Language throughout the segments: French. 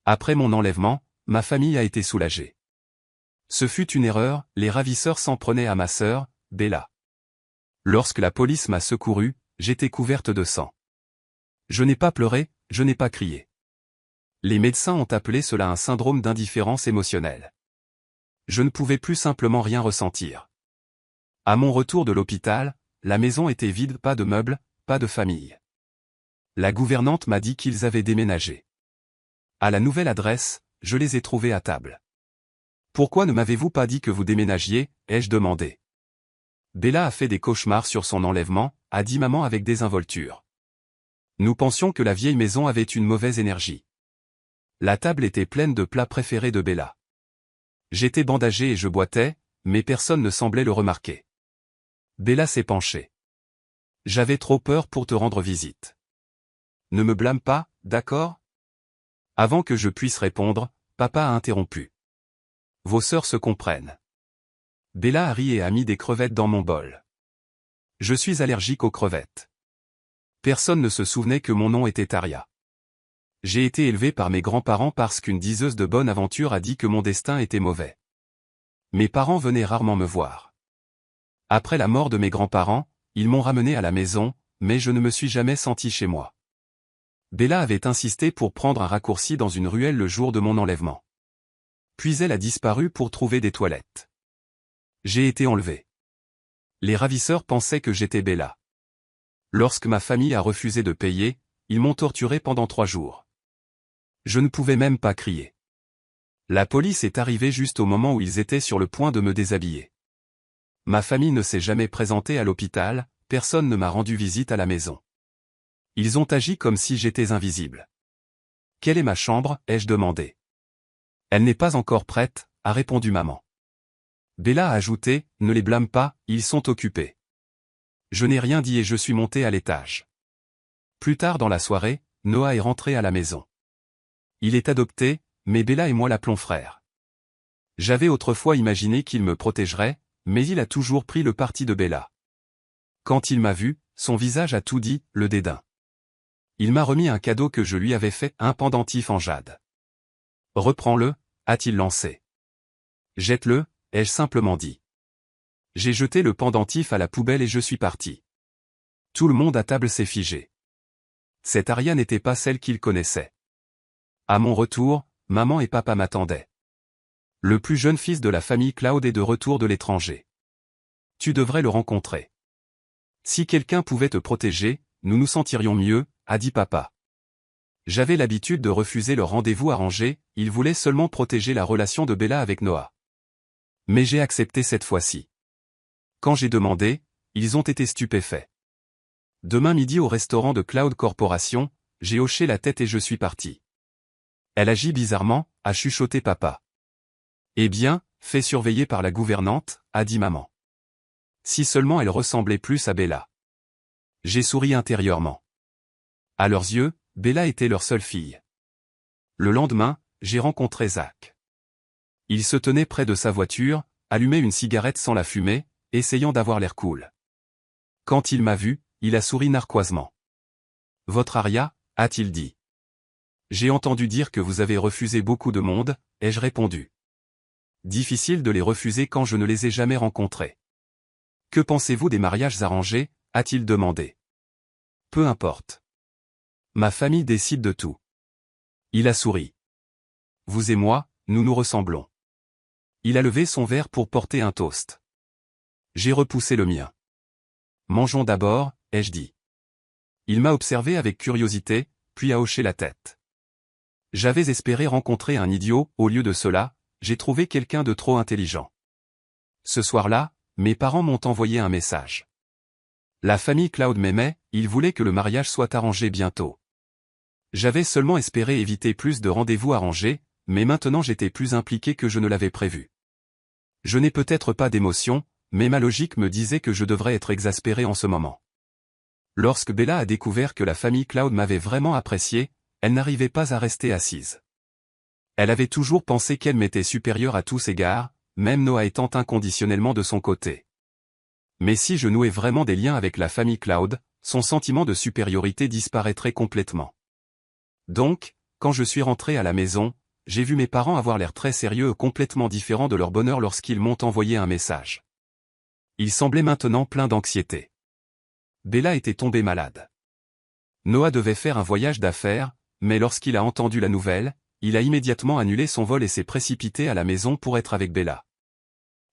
Après mon enlèvement, ma famille a été soulagée. Ce fut une erreur, les ravisseurs s'en prenaient à ma sœur, Bella. Lorsque la police m'a secouru, j'étais couverte de sang. Je n'ai pas pleuré, je n'ai pas crié. Les médecins ont appelé cela un syndrome d'indifférence émotionnelle. Je ne pouvais plus simplement rien ressentir. À mon retour de l'hôpital, la maison était vide, pas de meubles, pas de famille. La gouvernante m'a dit qu'ils avaient déménagé. À la nouvelle adresse, je les ai trouvés à table. « Pourquoi ne m'avez-vous pas dit que vous déménagiez ?» ai-je demandé. Bella a fait des cauchemars sur son enlèvement, a dit maman avec désinvolture. Nous pensions que la vieille maison avait une mauvaise énergie. La table était pleine de plats préférés de Bella. J'étais bandagé et je boitais, mais personne ne semblait le remarquer. Bella s'est penchée. J'avais trop peur pour te rendre visite. Ne me blâme pas, d'accord ? Avant que je puisse répondre, papa a interrompu. Vos sœurs se comprennent. Bella a ri et a mis des crevettes dans mon bol. Je suis allergique aux crevettes. Personne ne se souvenait que mon nom était Aria. J'ai été élevé par mes grands-parents parce qu'une diseuse de bonne aventure a dit que mon destin était mauvais. Mes parents venaient rarement me voir. Après la mort de mes grands-parents, ils m'ont ramené à la maison, mais je ne me suis jamais senti chez moi. Bella avait insisté pour prendre un raccourci dans une ruelle le jour de mon enlèvement. Puis elle a disparu pour trouver des toilettes. J'ai été enlevé. Les ravisseurs pensaient que j'étais Bella. Lorsque ma famille a refusé de payer, ils m'ont torturé pendant 3 jours. Je ne pouvais même pas crier. La police est arrivée juste au moment où ils étaient sur le point de me déshabiller. Ma famille ne s'est jamais présentée à l'hôpital, personne ne m'a rendu visite à la maison. Ils ont agi comme si j'étais invisible. « Quelle est ma chambre ?» ai-je demandé. « Elle n'est pas encore prête », a répondu maman. Bella a ajouté, « Ne les blâme pas, ils sont occupés. » Je n'ai rien dit et je suis monté à l'étage. Plus tard dans la soirée, Noah est rentré à la maison. Il est adopté, mais Bella et moi l'appelons frère. J'avais autrefois imaginé qu'il me protégerait, mais il a toujours pris le parti de Bella. Quand il m'a vu, son visage a tout dit, le dédain. Il m'a remis un cadeau que je lui avais fait, un pendentif en jade. « Reprends-le » a-t-il lancé. « Jette-le » ai-je simplement dit. J'ai jeté le pendentif à la poubelle et je suis parti. Tout le monde à table s'est figé. Cette Aria n'était pas celle qu'il connaissait. À mon retour, maman et papa m'attendaient. Le plus jeune fils de la famille Cloud est de retour de l'étranger. Tu devrais le rencontrer. Si quelqu'un pouvait te protéger, nous nous sentirions mieux, a dit papa. J'avais l'habitude de refuser le rendez-vous arrangé, il voulait seulement protéger la relation de Bella avec Noah. Mais j'ai accepté cette fois-ci. Quand j'ai demandé, ils ont été stupéfaits. Demain midi au restaurant de Cloud Corporation, j'ai hoché la tête et je suis parti. Elle agit bizarrement, a chuchoté papa. Eh bien, fait surveiller par la gouvernante, a dit maman. Si seulement elle ressemblait plus à Bella. J'ai souri intérieurement. À leurs yeux, Bella était leur seule fille. Le lendemain, j'ai rencontré Zach. Il se tenait près de sa voiture, allumait une cigarette sans la fumer, essayant d'avoir l'air cool. Quand il m'a vu, il a souri narquoisement. « Votre Aria ?» a-t-il dit. « J'ai entendu dire que vous avez refusé beaucoup de monde », ai-je répondu. Difficile de les refuser quand je ne les ai jamais rencontrés. « Que pensez-vous des mariages arrangés ?» a-t-il demandé. « Peu importe. Ma famille décide de tout. » Il a souri. « Vous et moi, nous nous ressemblons. » Il a levé son verre pour porter un toast. J'ai repoussé le mien. « Mangeons d'abord », ai-je dit. Il m'a observé avec curiosité, puis a hoché la tête. J'avais espéré rencontrer un idiot, au lieu de cela, j'ai trouvé quelqu'un de trop intelligent. Ce soir-là, mes parents m'ont envoyé un message. La famille Cloud m'aimait, ils voulaient que le mariage soit arrangé bientôt. J'avais seulement espéré éviter plus de rendez-vous arrangés, mais maintenant j'étais plus impliqué que je ne l'avais prévu. Je n'ai peut-être pas d'émotion, mais ma logique me disait que je devrais être exaspéré en ce moment. Lorsque Bella a découvert que la famille Cloud m'avait vraiment apprécié, elle n'arrivait pas à rester assise. Elle avait toujours pensé qu'elle m'était supérieure à tous égards, même Noah étant inconditionnellement de son côté. Mais si je nouais vraiment des liens avec la famille Cloud, son sentiment de supériorité disparaîtrait complètement. Donc, Quand je suis rentré à la maison, j'ai vu mes parents avoir l'air très sérieux et complètement différents de leur bonheur lorsqu'ils m'ont envoyé un message. Ils semblaient maintenant pleins d'anxiété. Bella était tombée malade. Noah devait faire un voyage d'affaires, mais lorsqu'il a entendu la nouvelle, il a immédiatement annulé son vol et s'est précipité à la maison pour être avec Bella.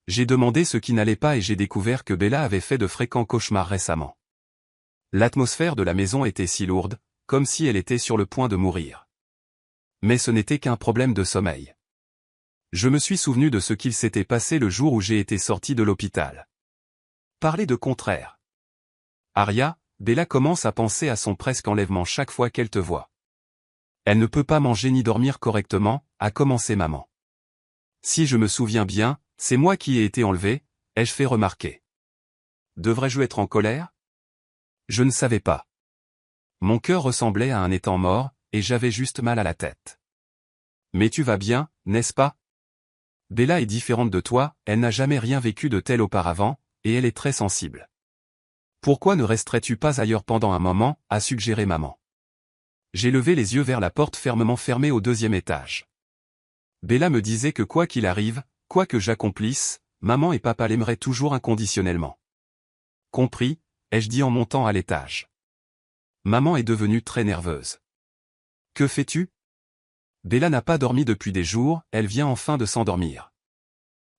J'ai demandé ce qui n'allait pas et j'ai découvert que Bella avait fait de fréquents cauchemars récemment. L'atmosphère de la maison était si lourde, comme si elle était sur le point de mourir. Mais ce n'était qu'un problème de sommeil. Je me suis souvenu de ce qu'il s'était passé le jour où j'ai été sorti de l'hôpital. Parler de contraire. Aria, Bella commence à penser à son presque enlèvement chaque fois qu'elle te voit. Elle ne peut pas manger ni dormir correctement, a commencé maman. Si je me souviens bien, c'est moi qui ai été enlevé, ai-je fait remarquer. Devrais-je être en colère? Je ne savais pas. Mon cœur ressemblait à un étang mort, et j'avais juste mal à la tête. Mais tu vas bien, n'est-ce pas? Bella est différente de toi, elle n'a jamais rien vécu de tel auparavant, et elle est très sensible. Pourquoi ne resterais-tu pas ailleurs pendant un moment, a suggéré maman. J'ai levé les yeux vers la porte fermement fermée au 2e étage. Bella me disait que quoi qu'il arrive, quoi que j'accomplisse, maman et papa l'aimeraient toujours inconditionnellement. Compris, ai-je dit en montant à l'étage. Maman est devenue très nerveuse. Que fais-tu? Bella n'a pas dormi depuis des jours, elle vient enfin de s'endormir.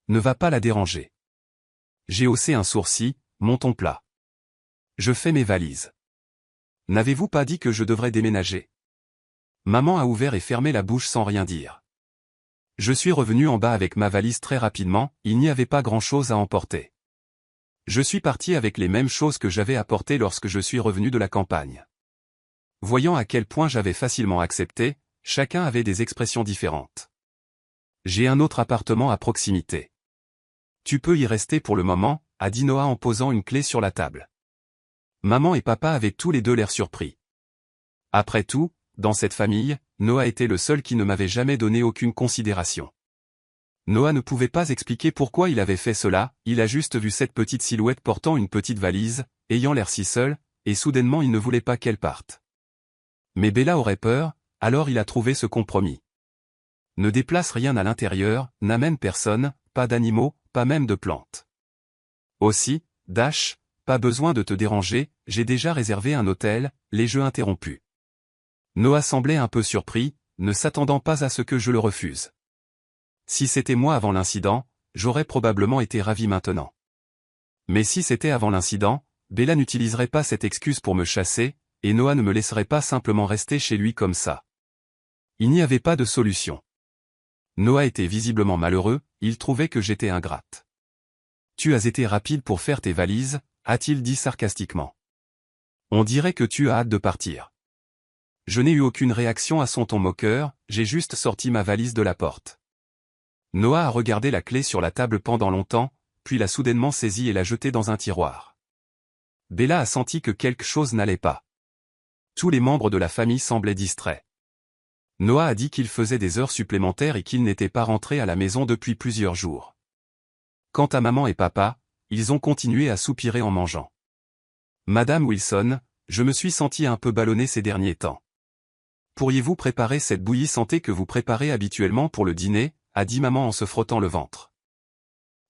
Ne va pas la déranger. J'ai haussé un sourcil, mon ton plat. Je fais mes valises. N'avez-vous pas dit que je devrais déménager? Maman a ouvert et fermé la bouche sans rien dire. Je suis revenu en bas avec ma valise très rapidement, il n'y avait pas grand-chose à emporter. Je suis parti avec les mêmes choses que j'avais apportées lorsque je suis revenu de la campagne. Voyant à quel point j'avais facilement accepté, chacun avait des expressions différentes. J'ai un autre appartement à proximité. Tu peux y rester pour le moment, a dit Noah en posant une clé sur la table. Maman et papa avaient tous les deux l'air surpris. Après tout, dans cette famille, Noah était le seul qui ne m'avait jamais donné aucune considération. Noah ne pouvait pas expliquer pourquoi il avait fait cela, il a juste vu cette petite silhouette portant une petite valise, ayant l'air si seul, et soudainement il ne voulait pas qu'elle parte. Mais Bella aurait peur, alors il a trouvé ce compromis. Ne déplace rien à l'intérieur, n'amène personne, pas d'animaux, pas même de plantes. Aussi, Dash, pas besoin de te déranger, j'ai déjà réservé un hôtel, les jeux interrompus. Noah semblait un peu surpris, ne s'attendant pas à ce que je le refuse. Si c'était moi avant l'incident, j'aurais probablement été ravi maintenant. Mais si c'était avant l'incident, Bella n'utiliserait pas cette excuse pour me chasser, et Noah ne me laisserait pas simplement rester chez lui comme ça. Il n'y avait pas de solution. Noah était visiblement malheureux, il trouvait que j'étais ingrate. Tu as été rapide pour faire tes valises, a-t-il dit sarcastiquement. On dirait que tu as hâte de partir. Je n'ai eu aucune réaction à son ton moqueur, j'ai juste sorti ma valise de la porte. Noah a regardé la clé sur la table pendant longtemps, puis l'a soudainement saisie et l'a jetée dans un tiroir. Bella a senti que quelque chose n'allait pas. Tous les membres de la famille semblaient distraits. Noah a dit qu'il faisait des heures supplémentaires et qu'il n'était pas rentré à la maison depuis plusieurs jours. Quant à maman et papa, ils ont continué à soupirer en mangeant. Madame Wilson, je me suis senti un peu ballonné ces derniers temps. Pourriez-vous préparer cette bouillie santé que vous préparez habituellement pour le dîner, a dit maman en se frottant le ventre.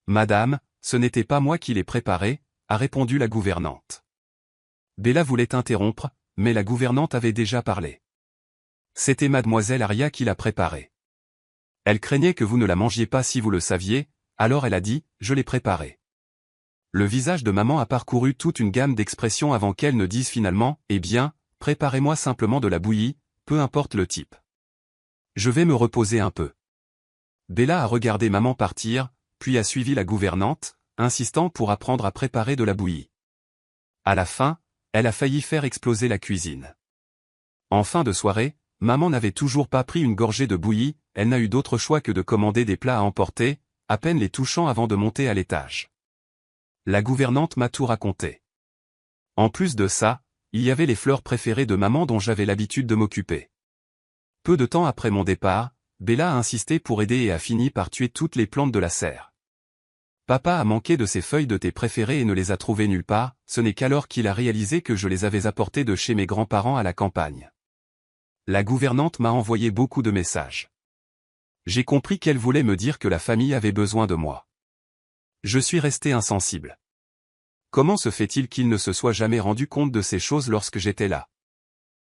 Madame, ce n'était pas moi qui l'ai préparée, a répondu la gouvernante. Bella voulait interrompre, mais la gouvernante avait déjà parlé. C'était mademoiselle Aria qui l'a préparée. Elle craignait que vous ne la mangiez pas si vous le saviez, alors elle a dit, je l'ai préparée. Le visage de maman a parcouru toute une gamme d'expressions avant qu'elle ne dise finalement, eh bien, préparez-moi simplement de la bouillie, peu importe le type. Je vais me reposer un peu. Bella a regardé maman partir, puis a suivi la gouvernante, insistant pour apprendre à préparer de la bouillie. À la fin, elle a failli faire exploser la cuisine. En fin de soirée, maman n'avait toujours pas pris une gorgée de bouillie, elle n'a eu d'autre choix que de commander des plats à emporter, à peine les touchant avant de monter à l'étage. La gouvernante m'a tout raconté. En plus de ça, il y avait les fleurs préférées de maman dont j'avais l'habitude de m'occuper. Peu de temps après mon départ, Bella a insisté pour aider et a fini par tuer toutes les plantes de la serre. Papa a manqué de ces feuilles de thé préférées et ne les a trouvées nulle part, ce n'est qu'alors qu'il a réalisé que je les avais apportées de chez mes grands-parents à la campagne. La gouvernante m'a envoyé beaucoup de messages. J'ai compris qu'elle voulait me dire que la famille avait besoin de moi. Je suis resté insensible. Comment se fait-il qu'il ne se soit jamais rendu compte de ces choses lorsque j'étais là?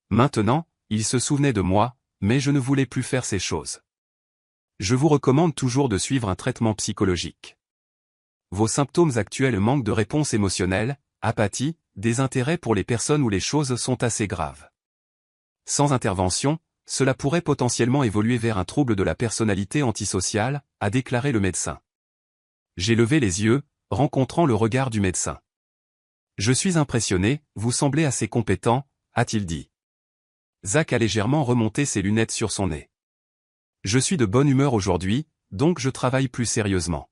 Maintenant, il se souvenait de moi, mais je ne voulais plus faire ces choses. Je vous recommande toujours de suivre un traitement psychologique. Vos symptômes actuels manquent de réponse émotionnelle, apathie, désintérêt pour les personnes ou les choses sont assez graves. Sans intervention, cela pourrait potentiellement évoluer vers un trouble de la personnalité antisociale, a déclaré le médecin. J'ai levé les yeux, rencontrant le regard du médecin. Je suis impressionné, vous semblez assez compétent, a-t-il dit. Zach a légèrement remonté ses lunettes sur son nez. Je suis de bonne humeur aujourd'hui, donc je travaille plus sérieusement.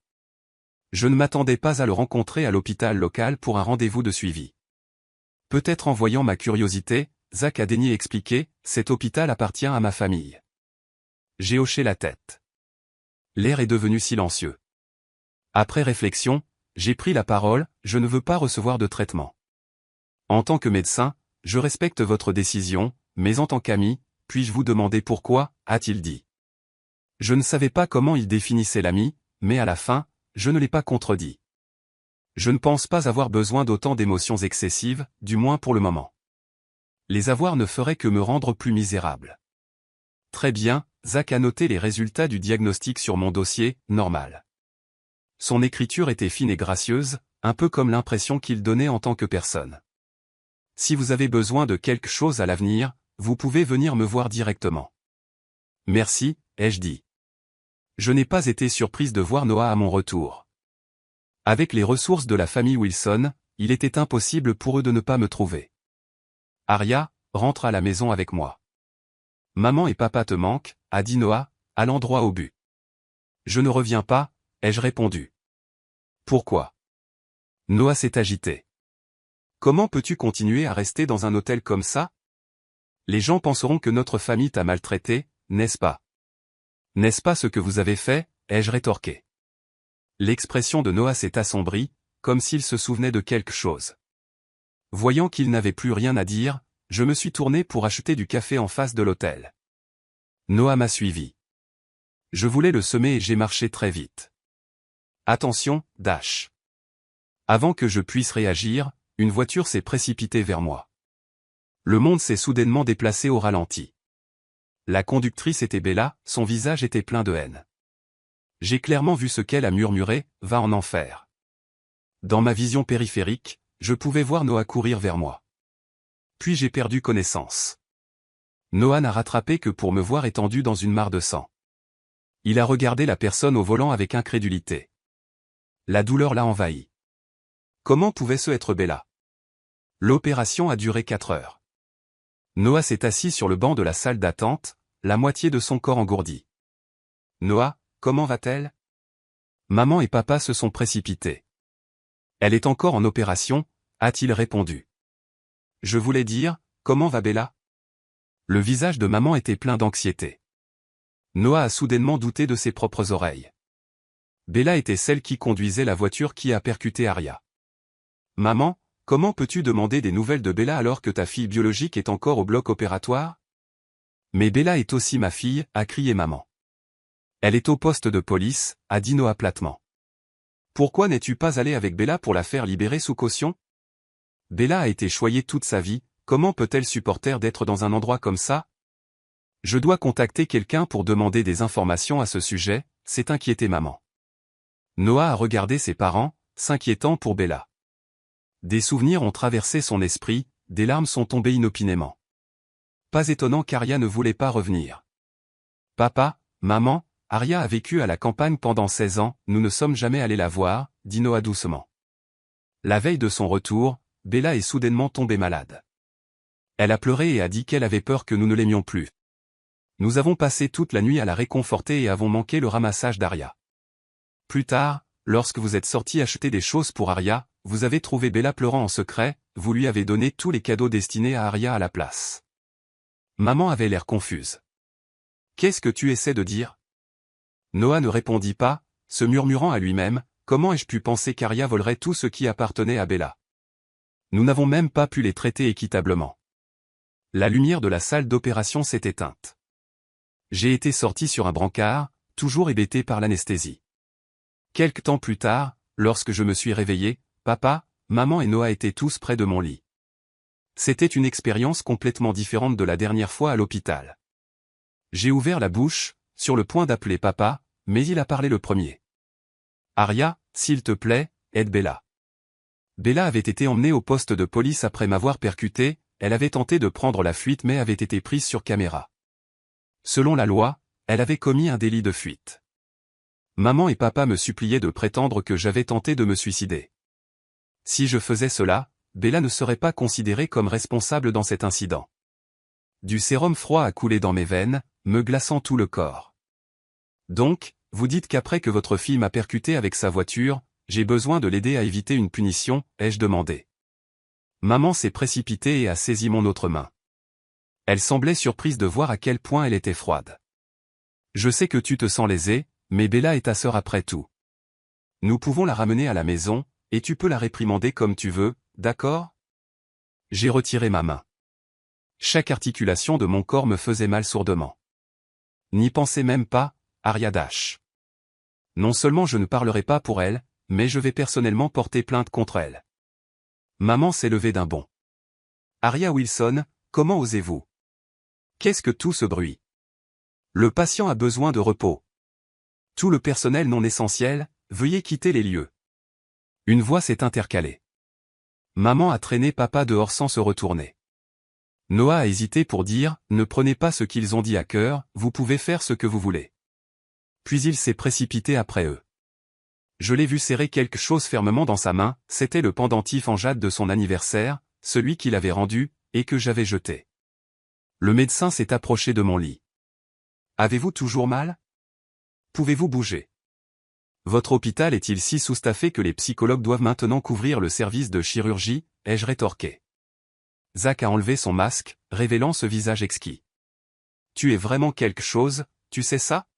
Je ne m'attendais pas à le rencontrer à l'hôpital local pour un rendez-vous de suivi. Peut-être en voyant ma curiosité, Zach a daigné expliquer, cet hôpital appartient à ma famille. J'ai hoché la tête. L'air est devenu silencieux. Après réflexion, j'ai pris la parole, je ne veux pas recevoir de traitement. En tant que médecin, je respecte votre décision, mais en tant qu'ami, puis-je vous demander pourquoi, a-t-il dit. Je ne savais pas comment il définissait l'ami, mais à la fin, je ne l'ai pas contredit. Je ne pense pas avoir besoin d'autant d'émotions excessives, du moins pour le moment. Les avoir ne ferait que me rendre plus misérable. Très bien, Zach a noté les résultats du diagnostic sur mon dossier, normal. Son écriture était fine et gracieuse, un peu comme l'impression qu'il donnait en tant que personne. Si vous avez besoin de quelque chose à l'avenir, vous pouvez venir me voir directement. Merci, ai-je dit. Je n'ai pas été surprise de voir Noah à mon retour. Avec les ressources de la famille Wilson, il était impossible pour eux de ne pas me trouver. Arya, rentre à la maison avec moi. Maman et papa te manquent, a dit Noah, allant droit au but. Je ne reviens pas, ai-je répondu. Pourquoi? Noah s'est agité. Comment peux-tu continuer à rester dans un hôtel comme ça? Les gens penseront que notre famille t'a maltraité, n'est-ce pas? N'est-ce pas ce que vous avez fait, ai-je rétorqué. L'expression de Noah s'est assombrie, comme s'il se souvenait de quelque chose. Voyant qu'il n'avait plus rien à dire, je me suis tourné pour acheter du café en face de l'hôtel. Noah m'a suivi. Je voulais le semer et j'ai marché très vite. Attention, Dash. Avant que je puisse réagir, une voiture s'est précipitée vers moi. Le monde s'est soudainement déplacé au ralenti. La conductrice était Bella, son visage était plein de haine. J'ai clairement vu ce qu'elle a murmuré, va en enfer. Dans ma vision périphérique, je pouvais voir Noah courir vers moi. Puis j'ai perdu connaissance. Noah n'a rattrapé que pour me voir étendu dans une mare de sang. Il a regardé la personne au volant avec incrédulité. La douleur l'a envahi. Comment pouvait-ce être Bella? L'opération a duré 4 heures. Noah s'est assis sur le banc de la salle d'attente, la moitié de son corps engourdi. Noah, comment va-t-elle? Maman et papa se sont précipités. Elle est encore en opération, a-t-il répondu. Je voulais dire, comment va Bella? Le visage de maman était plein d'anxiété. Noah a soudainement douté de ses propres oreilles. Bella était celle qui conduisait la voiture qui a percuté Arya. Maman, comment peux-tu demander des nouvelles de Bella alors que ta fille biologique est encore au bloc opératoire? Mais Bella est aussi ma fille, a crié maman. Elle est au poste de police, a dit Noah platement. Pourquoi n'es-tu pas allé avec Bella pour la faire libérer sous caution? Bella a été choyée toute sa vie, comment peut-elle supporter d'être dans un endroit comme ça? Je dois contacter quelqu'un pour demander des informations à ce sujet, s'est inquiétée maman. Noah a regardé ses parents, s'inquiétant pour Bella. Des souvenirs ont traversé son esprit, des larmes sont tombées inopinément. Pas étonnant qu'Arya ne voulait pas revenir. Papa, maman, Arya a vécu à la campagne pendant 16 ans, nous ne sommes jamais allés la voir, dit Noah doucement. La veille de son retour, Bella est soudainement tombée malade. Elle a pleuré et a dit qu'elle avait peur que nous ne l'aimions plus. Nous avons passé toute la nuit à la réconforter et avons manqué le ramassage d'Arya. Plus tard, lorsque vous êtes sortis acheter des choses pour Arya, vous avez trouvé Bella pleurant en secret, vous lui avez donné tous les cadeaux destinés à Arya à la place. Maman avait l'air confuse. Qu'est-ce que tu essaies de dire? Noah ne répondit pas, se murmurant à lui-même, comment ai-je pu penser qu'Arya volerait tout ce qui appartenait à Bella? Nous n'avons même pas pu les traiter équitablement. La lumière de la salle d'opération s'est éteinte. J'ai été sorti sur un brancard, toujours hébété par l'anesthésie. Quelque temps plus tard, lorsque je me suis réveillé, papa, maman et Noah étaient tous près de mon lit. C'était une expérience complètement différente de la dernière fois à l'hôpital. J'ai ouvert la bouche, sur le point d'appeler papa, mais il a parlé le premier. Aria, s'il te plaît, aide Bella. Bella avait été emmenée au poste de police après m'avoir percuté, elle avait tenté de prendre la fuite mais avait été prise sur caméra. Selon la loi, elle avait commis un délit de fuite. Maman et papa me suppliaient de prétendre que j'avais tenté de me suicider. Si je faisais cela, Bella ne serait pas considérée comme responsable dans cet incident. Du sérum froid a coulé dans mes veines, me glaçant tout le corps. Donc, vous dites qu'après que votre fille m'a percuté avec sa voiture, j'ai besoin de l'aider à éviter une punition, ai-je demandé. Maman s'est précipitée et a saisi mon autre main. Elle semblait surprise de voir à quel point elle était froide. Je sais que tu te sens lésée, mais Bella est ta sœur après tout. Nous pouvons la ramener à la maison, et tu peux la réprimander comme tu veux, d'accord? J'ai retiré ma main. Chaque articulation de mon corps me faisait mal sourdement. N'y pensez même pas, Aria Dash. Non seulement je ne parlerai pas pour elle, mais je vais personnellement porter plainte contre elle. Maman s'est levée d'un bond. Aria Wilson, comment osez-vous? Qu'est-ce que tout ce bruit? Le patient a besoin de repos. Tout le personnel non essentiel, veuillez quitter les lieux. Une voix s'est intercalée. Maman a traîné papa dehors sans se retourner. Noah a hésité pour dire « Ne prenez pas ce qu'ils ont dit à cœur, vous pouvez faire ce que vous voulez. » Puis il s'est précipité après eux. Je l'ai vu serrer quelque chose fermement dans sa main, c'était le pendentif en jade de son anniversaire, celui qu'il avait rendu, et que j'avais jeté. Le médecin s'est approché de mon lit. « Avez-vous toujours mal? Pouvez-vous bouger? Votre hôpital est-il si sous-staffé que les psychologues doivent maintenant couvrir le service de chirurgie, ai-je rétorqué. Zach a enlevé son masque, révélant ce visage exquis. Tu es vraiment quelque chose, tu sais ça?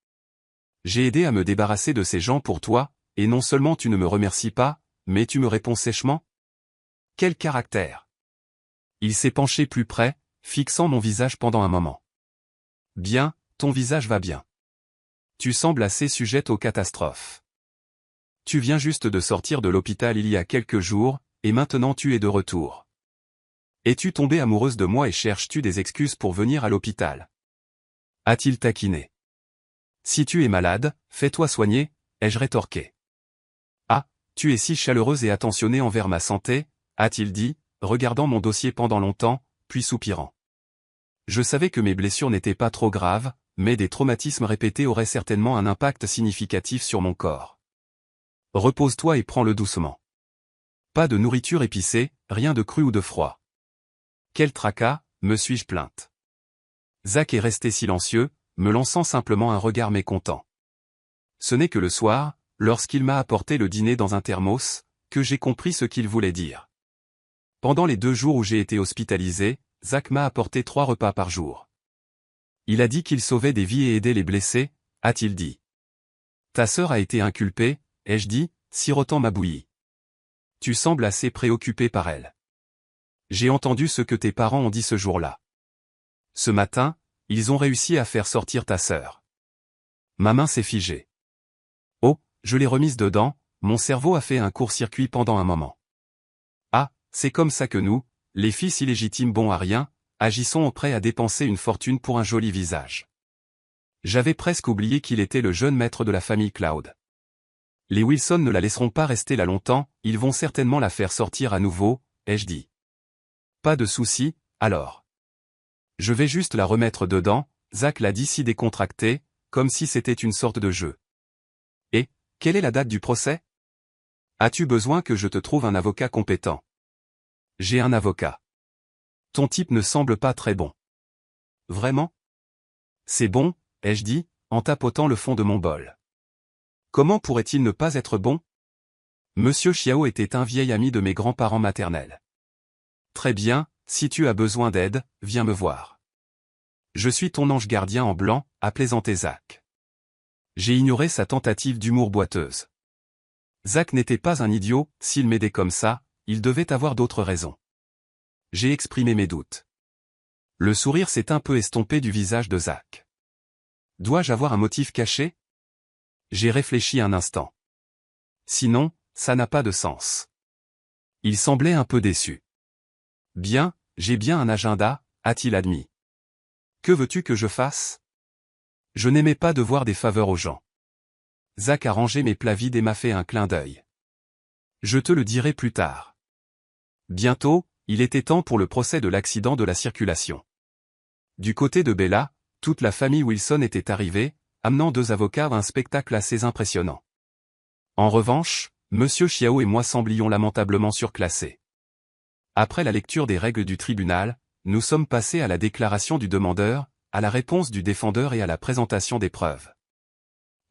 J'ai aidé à me débarrasser de ces gens pour toi, et non seulement tu ne me remercies pas, mais tu me réponds sèchement? Quel caractère! Il s'est penché plus près, fixant mon visage pendant un moment. Bien, ton visage va bien. Tu sembles assez sujette aux catastrophes. Tu viens juste de sortir de l'hôpital il y a quelques jours, et maintenant tu es de retour. Es-tu tombée amoureuse de moi et cherches-tu des excuses pour venir à l'hôpital? A-t-il taquiné? Si tu es malade, fais-toi soigner, ai-je rétorqué. Ah, tu es si chaleureuse et attentionnée envers ma santé, a-t-il dit, regardant mon dossier pendant longtemps, puis soupirant. Je savais que mes blessures n'étaient pas trop graves, mais des traumatismes répétés auraient certainement un impact significatif sur mon corps. Repose-toi et prends-le doucement. Pas de nourriture épicée, rien de cru ou de froid. Quel tracas, me suis-je plainte. Zach est resté silencieux, me lançant simplement un regard mécontent. Ce n'est que le soir, lorsqu'il m'a apporté le dîner dans un thermos, que j'ai compris ce qu'il voulait dire. Pendant les 2 jours où j'ai été hospitalisé, Zach m'a apporté 3 repas par jour. Il a dit qu'il sauvait des vies et aidait les blessés, a-t-il dit. Ta sœur a été inculpée, ai-je dit, sirotant ma bouillie. Tu sembles assez préoccupé par elle. J'ai entendu ce que tes parents ont dit ce jour-là. Ce matin, ils ont réussi à faire sortir ta sœur. Ma main s'est figée. Oh, je l'ai remise dedans, mon cerveau a fait un court-circuit pendant un moment. Ah, c'est comme ça que nous, les fils illégitimes bons à rien, agissons prêts à dépenser une fortune pour un joli visage. J'avais presque oublié qu'il était le jeune maître de la famille Cloud. Les Wilson ne la laisseront pas rester là longtemps, ils vont certainement la faire sortir à nouveau, ai-je dit. Pas de souci, alors. Je vais juste la remettre dedans, Zach l'a dit si décontracté, comme si c'était une sorte de jeu. Et, quelle est la date du procès? As-tu besoin que je te trouve un avocat compétent? J'ai un avocat. Ton type ne semble pas très bon. Vraiment? C'est bon, ai-je dit, en tapotant le fond de mon bol. Comment pourrait-il ne pas être bon? Monsieur Chiao était un vieil ami de mes grands-parents maternels. Très bien, si tu as besoin d'aide, viens me voir. Je suis ton ange gardien en blanc, a plaisanté Zach. J'ai ignoré sa tentative d'humour boiteuse. Zach n'était pas un idiot, s'il m'aidait comme ça, il devait avoir d'autres raisons. J'ai exprimé mes doutes. Le sourire s'est un peu estompé du visage de Zach. Dois-je avoir un motif caché? J'ai réfléchi un instant. Sinon, ça n'a pas de sens. Il semblait un peu déçu. Bien, j'ai bien un agenda, a-t-il admis. Que veux-tu que je fasse? Je n'aimais pas devoir des faveurs aux gens. Zach a rangé mes plats vides et m'a fait un clin d'œil. Je te le dirai plus tard. Bientôt, il était temps pour le procès de l'accident de la circulation. Du côté de Bella, toute la famille Wilson était arrivée, amenant 2 avocats à un spectacle assez impressionnant. En revanche, Monsieur Chiao et moi semblions lamentablement surclassés. Après la lecture des règles du tribunal, nous sommes passés à la déclaration du demandeur, à la réponse du défendeur et à la présentation des preuves.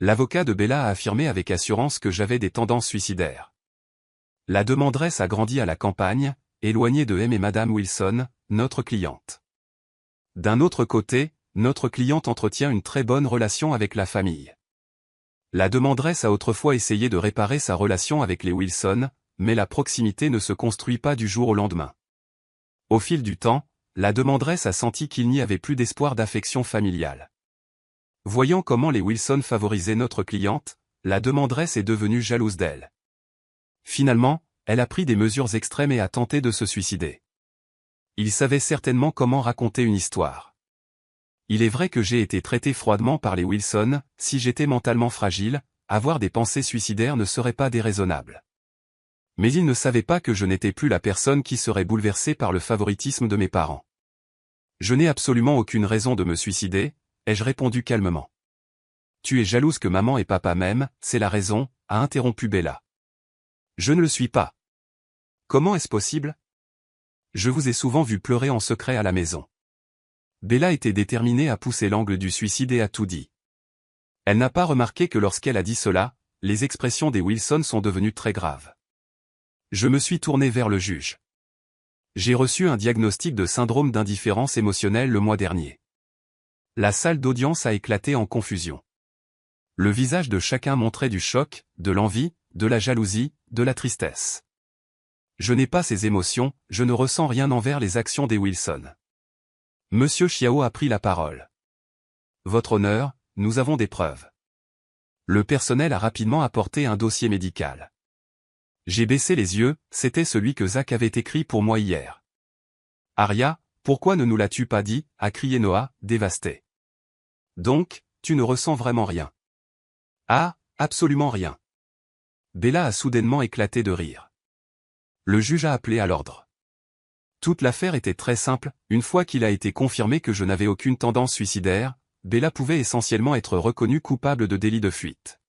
L'avocat de Bella a affirmé avec assurance que j'avais des tendances suicidaires. La demanderesse a grandi à la campagne, éloignée de M et Madame Wilson, notre cliente. D'un autre côté, notre cliente entretient une très bonne relation avec la famille. La demanderesse a autrefois essayé de réparer sa relation avec les Wilson, mais la proximité ne se construit pas du jour au lendemain. Au fil du temps, la demanderesse a senti qu'il n'y avait plus d'espoir d'affection familiale. Voyant comment les Wilson favorisaient notre cliente, la demanderesse est devenue jalouse d'elle. Finalement, elle a pris des mesures extrêmes et a tenté de se suicider. Il savait certainement comment raconter une histoire. Il est vrai que j'ai été traité froidement par les Wilson, si j'étais mentalement fragile, avoir des pensées suicidaires ne serait pas déraisonnable. Mais ils ne savaient pas que je n'étais plus la personne qui serait bouleversée par le favoritisme de mes parents. Je n'ai absolument aucune raison de me suicider, ai-je répondu calmement. Tu es jalouse que maman et papa m'aiment, c'est la raison, a interrompu Bella. Je ne le suis pas. Comment est-ce possible? Je vous ai souvent vu pleurer en secret à la maison. Bella était déterminée à pousser l'angle du suicide et a tout dit. Elle n'a pas remarqué que lorsqu'elle a dit cela, les expressions des Wilson sont devenues très graves. Je me suis tourné vers le juge. J'ai reçu un diagnostic de syndrome d'indifférence émotionnelle le mois dernier. La salle d'audience a éclaté en confusion. Le visage de chacun montrait du choc, de l'envie, de la jalousie, de la tristesse. Je n'ai pas ces émotions, je ne ressens rien envers les actions des Wilson. Monsieur Chiao a pris la parole. Votre honneur, nous avons des preuves. Le personnel a rapidement apporté un dossier médical. J'ai baissé les yeux, c'était celui que Zach avait écrit pour moi hier. Aria, pourquoi ne nous l'as-tu pas dit, a crié Noah, dévasté. Donc, tu ne ressens vraiment rien. Ah, absolument rien. Bella a soudainement éclaté de rire. Le juge a appelé à l'ordre. Toute l'affaire était très simple, une fois qu'il a été confirmé que je n'avais aucune tendance suicidaire, Bella pouvait essentiellement être reconnue coupable de délit de fuite.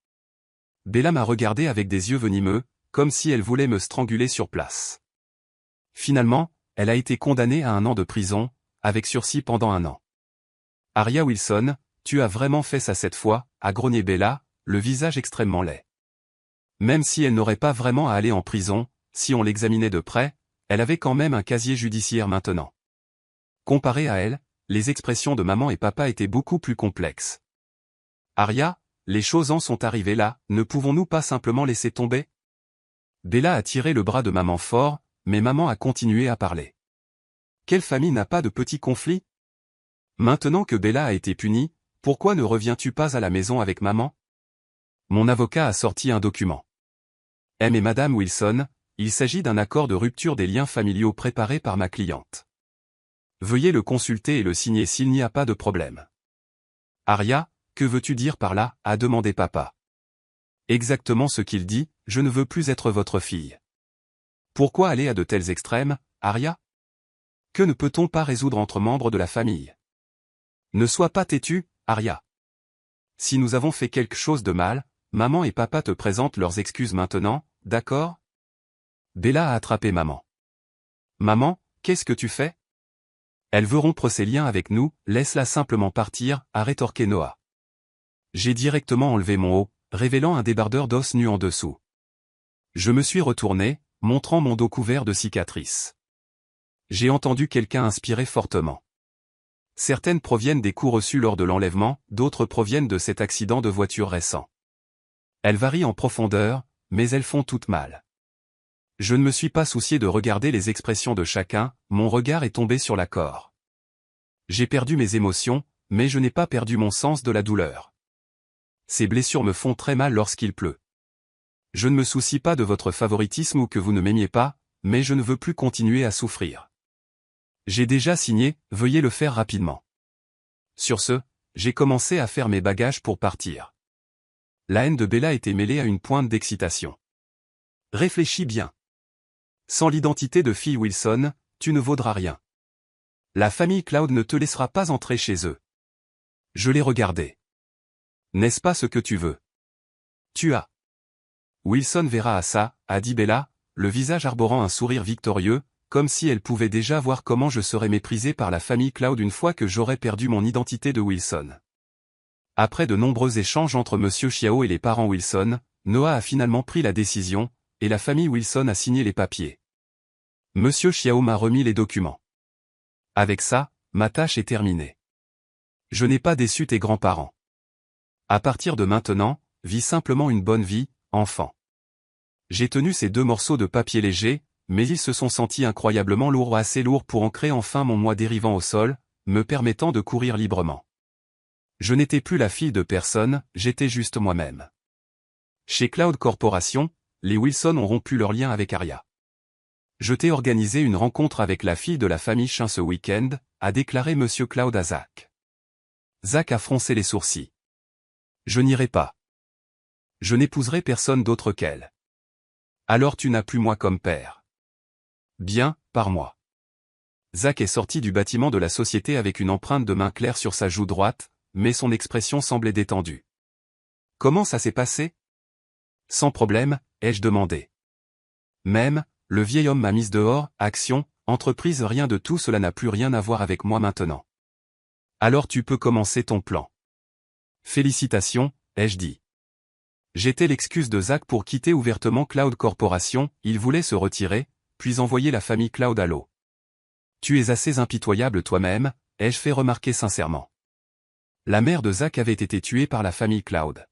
Bella m'a regardé avec des yeux venimeux, comme si elle voulait me stranguler sur place. Finalement, elle a été condamnée à 1 an de prison, avec sursis pendant 1 an. Aria Wilson, tu as vraiment fait ça cette fois, a grogné Bella, le visage extrêmement laid. Même si elle n'aurait pas vraiment à aller en prison, si on l'examinait de près, elle avait quand même un casier judiciaire maintenant. Comparé à elle, les expressions de maman et papa étaient beaucoup plus complexes. Aria, les choses en sont arrivées là, ne pouvons-nous pas simplement laisser tomber? Bella a tiré le bras de maman fort, mais maman a continué à parler. Quelle famille n'a pas de petits conflits? Maintenant que Bella a été punie, pourquoi ne reviens-tu pas à la maison avec maman? Mon avocat a sorti un document. M et Madame Wilson, il s'agit d'un accord de rupture des liens familiaux préparé par ma cliente. Veuillez le consulter et le signer s'il n'y a pas de problème. Aria, que veux-tu dire par là, a demandé papa. Exactement ce qu'il dit, je ne veux plus être votre fille. Pourquoi aller à de tels extrêmes, Aria? Que ne peut-on pas résoudre entre membres de la famille? Ne sois pas têtu, Aria. Si nous avons fait quelque chose de mal, maman et papa te présentent leurs excuses maintenant, d'accord? Bella a attrapé maman. Maman, qu'est-ce que tu fais? Elle veut rompre ses liens avec nous, laisse-la simplement partir, a rétorqué Noah. J'ai directement enlevé mon haut, révélant un débardeur d'os nu en dessous. Je me suis retourné, montrant mon dos couvert de cicatrices. J'ai entendu quelqu'un inspirer fortement. Certaines proviennent des coups reçus lors de l'enlèvement, d'autres proviennent de cet accident de voiture récent. Elles varient en profondeur, mais elles font toutes mal. Je ne me suis pas soucié de regarder les expressions de chacun, mon regard est tombé sur l'accord. J'ai perdu mes émotions, mais je n'ai pas perdu mon sens de la douleur. Ces blessures me font très mal lorsqu'il pleut. Je ne me soucie pas de votre favoritisme ou que vous ne m'aimiez pas, mais je ne veux plus continuer à souffrir. J'ai déjà signé, veuillez le faire rapidement. Sur ce, j'ai commencé à faire mes bagages pour partir. La haine de Bella était mêlée à une pointe d'excitation. Réfléchis bien. Sans l'identité de fille Wilson, tu ne vaudras rien. La famille Cloud ne te laissera pas entrer chez eux. Je les regardais. N'est-ce pas ce que tu veux? Tu as. Wilson verra à ça, a dit Bella, le visage arborant un sourire victorieux, comme si elle pouvait déjà voir comment je serais méprisé par la famille Cloud une fois que j'aurais perdu mon identité de Wilson. Après de nombreux échanges entre Monsieur Xiao et les parents Wilson, Noah a finalement pris la décision, et la famille Wilson a signé les papiers. Monsieur Xiao m'a remis les documents. Avec ça, ma tâche est terminée. Je n'ai pas déçu tes grands-parents. À partir de maintenant, vis simplement une bonne vie, enfant. J'ai tenu ces 2 morceaux de papier léger, mais ils se sont sentis incroyablement lourds, assez lourds pour ancrer enfin mon moi dérivant au sol, me permettant de courir librement. Je n'étais plus la fille de personne, j'étais juste moi-même. Chez Cloud Corporation, les Wilson ont rompu leur lien avec Arya. Je t'ai organisé une rencontre avec la fille de la famille Chin ce week-end, a déclaré Monsieur Cloud à Zach. Zach a froncé les sourcils. Je n'irai pas. Je n'épouserai personne d'autre qu'elle. Alors tu n'as plus moi comme père. Bien, par moi. Zach est sorti du bâtiment de la société avec une empreinte de main claire sur sa joue droite, mais son expression semblait détendue. Comment ça s'est passé? Sans problème, ai-je demandé. Même, le vieil homme m'a mise dehors, action, entreprise, rien de tout cela n'a plus rien à voir avec moi maintenant. Alors tu peux commencer ton plan. Félicitations, ai-je dit. J'étais l'excuse de Zach pour quitter ouvertement Cloud Corporation, il voulait se retirer, puis envoyer la famille Cloud à l'eau. Tu es assez impitoyable toi-même, ai-je fait remarquer sincèrement. La mère de Zach avait été tuée par la famille Cloud.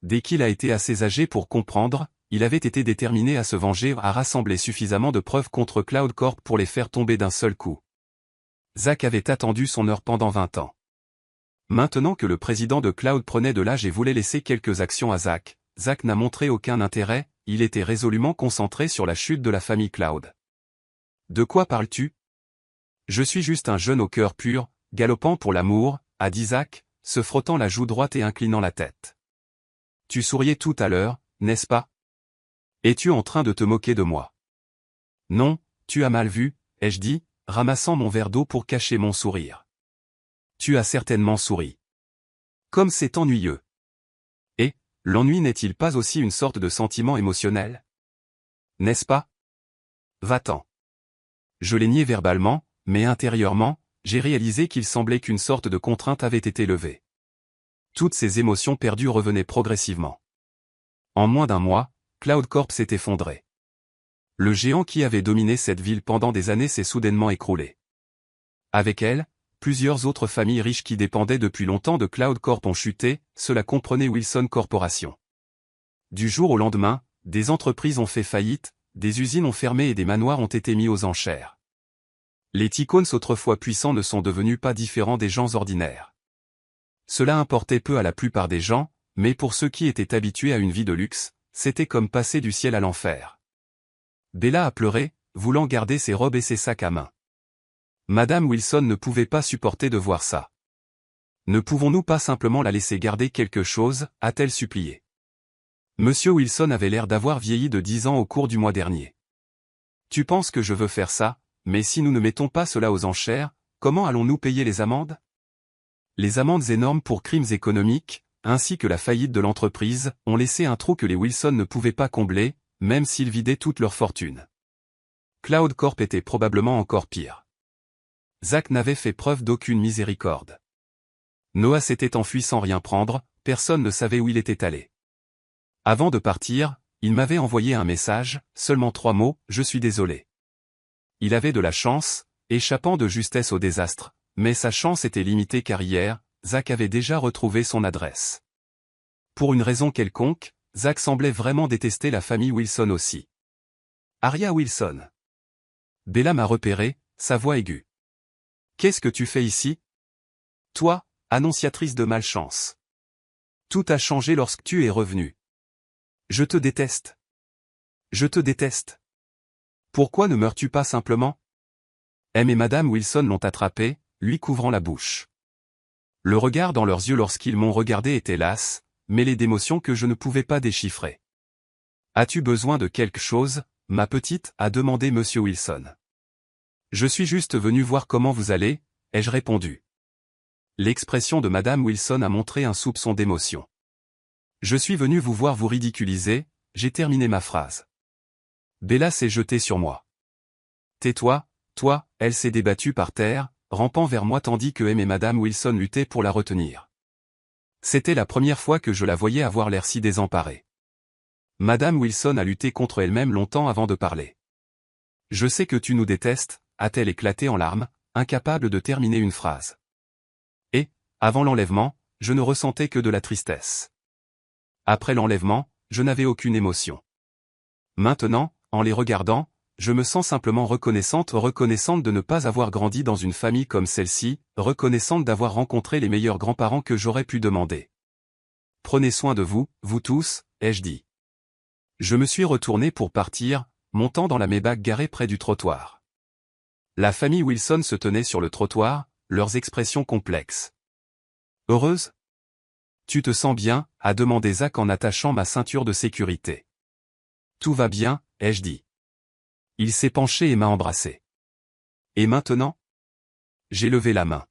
Dès qu'il a été assez âgé pour comprendre, il avait été déterminé à se venger, à rassembler suffisamment de preuves contre Cloud Corp pour les faire tomber d'un seul coup. Zach avait attendu son heure pendant 20 ans. Maintenant que le président de Cloud prenait de l'âge et voulait laisser quelques actions à Zach, Zach n'a montré aucun intérêt, il était résolument concentré sur la chute de la famille Cloud. De quoi parles-tu? Je suis juste un jeune au cœur pur, galopant pour l'amour, a dit Zach, se frottant la joue droite et inclinant la tête. Tu souriais tout à l'heure, n'est-ce pas? Es-tu en train de te moquer de moi? Non, tu as mal vu, ai-je dit, ramassant mon verre d'eau pour cacher mon sourire. Tu as certainement souri. Comme c'est ennuyeux. Et, l'ennui n'est-il pas aussi une sorte de sentiment émotionnel? N'est-ce pas? Va-t'en. Je l'ai nié verbalement, mais intérieurement, j'ai réalisé qu'il semblait qu'une sorte de contrainte avait été levée. Toutes ces émotions perdues revenaient progressivement. En moins d'un mois, Cloud Corp s'est effondré. Le géant qui avait dominé cette ville pendant des années s'est soudainement écroulé. Avec elle, plusieurs autres familles riches qui dépendaient depuis longtemps de Cloud Corp ont chuté, cela comprenait Wilson Corporation. Du jour au lendemain, des entreprises ont fait faillite, des usines ont fermé et des manoirs ont été mis aux enchères. Les Ticons autrefois puissants ne sont devenus pas différents des gens ordinaires. Cela importait peu à la plupart des gens, mais pour ceux qui étaient habitués à une vie de luxe, c'était comme passer du ciel à l'enfer. Bella a pleuré, voulant garder ses robes et ses sacs à main. Madame Wilson ne pouvait pas supporter de voir ça. Ne pouvons-nous pas simplement la laisser garder quelque chose, a-t-elle supplié. Monsieur Wilson avait l'air d'avoir vieilli de 10 ans au cours du mois dernier. Tu penses que je veux faire ça, mais si nous ne mettons pas cela aux enchères, comment allons-nous payer les amendes? Les amendes énormes pour crimes économiques, ainsi que la faillite de l'entreprise, ont laissé un trou que les Wilson ne pouvaient pas combler, même s'ils vidaient toute leur fortune. Cloud Corp était probablement encore pire. Zach n'avait fait preuve d'aucune miséricorde. Noah s'était enfui sans rien prendre, personne ne savait où il était allé. Avant de partir, il m'avait envoyé un message, seulement 3 mots, je suis désolé. Il avait de la chance, échappant de justesse au désastre, mais sa chance était limitée car hier, Zach avait déjà retrouvé son adresse. Pour une raison quelconque, Zach semblait vraiment détester la famille Wilson aussi. Arya Wilson. Bella m'a repéré, sa voix aiguë. Qu'est-ce que tu fais ici? Toi, annonciatrice de malchance. Tout a changé lorsque tu es revenu. Je te déteste. Je te déteste. Pourquoi ne meurs-tu pas simplement? M et Madame Wilson l'ont attrapé, lui couvrant la bouche. Le regard dans leurs yeux lorsqu'ils m'ont regardé était las, mêlé d'émotions que je ne pouvais pas déchiffrer. As-tu besoin de quelque chose, ma petite? A demandé Monsieur Wilson. Je suis juste venu voir comment vous allez, ai-je répondu. L'expression de Madame Wilson a montré un soupçon d'émotion. Je suis venu vous voir vous ridiculiser, j'ai terminé ma phrase. Bella s'est jetée sur moi. Tais-toi, toi, elle s'est débattue par terre, rampant vers moi tandis que M et Madame Wilson luttaient pour la retenir. C'était la première fois que je la voyais avoir l'air si désemparée. Madame Wilson a lutté contre elle-même longtemps avant de parler. Je sais que tu nous détestes, a-t-elle éclaté en larmes, incapable de terminer une phrase. Et, avant l'enlèvement, je ne ressentais que de la tristesse. Après l'enlèvement, je n'avais aucune émotion. Maintenant, en les regardant, je me sens simplement reconnaissante de ne pas avoir grandi dans une famille comme celle-ci, reconnaissante d'avoir rencontré les meilleurs grands-parents que j'aurais pu demander. Prenez soin de vous, vous tous, ai-je dit. Je me suis retourné pour partir, montant dans la Maybach garée près du trottoir. La famille Wilson se tenait sur le trottoir, leurs expressions complexes. Heureuse? Tu te sens bien? A demandé Zach en attachant ma ceinture de sécurité. Tout va bien, ai-je dit. Il s'est penché et m'a embrassé. Et maintenant? J'ai levé la main.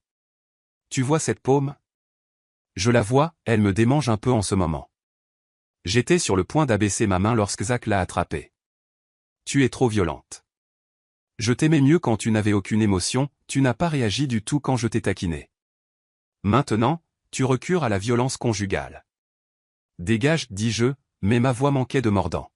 Tu vois cette paume? Je la vois, elle me démange un peu en ce moment. J'étais sur le point d'abaisser ma main lorsque Zach l'a attrapée. Tu es trop violente. Je t'aimais mieux quand tu n'avais aucune émotion, tu n'as pas réagi du tout quand je t'ai taquiné. Maintenant, tu recures à la violence conjugale. Dégage, dis-je, mais ma voix manquait de mordant.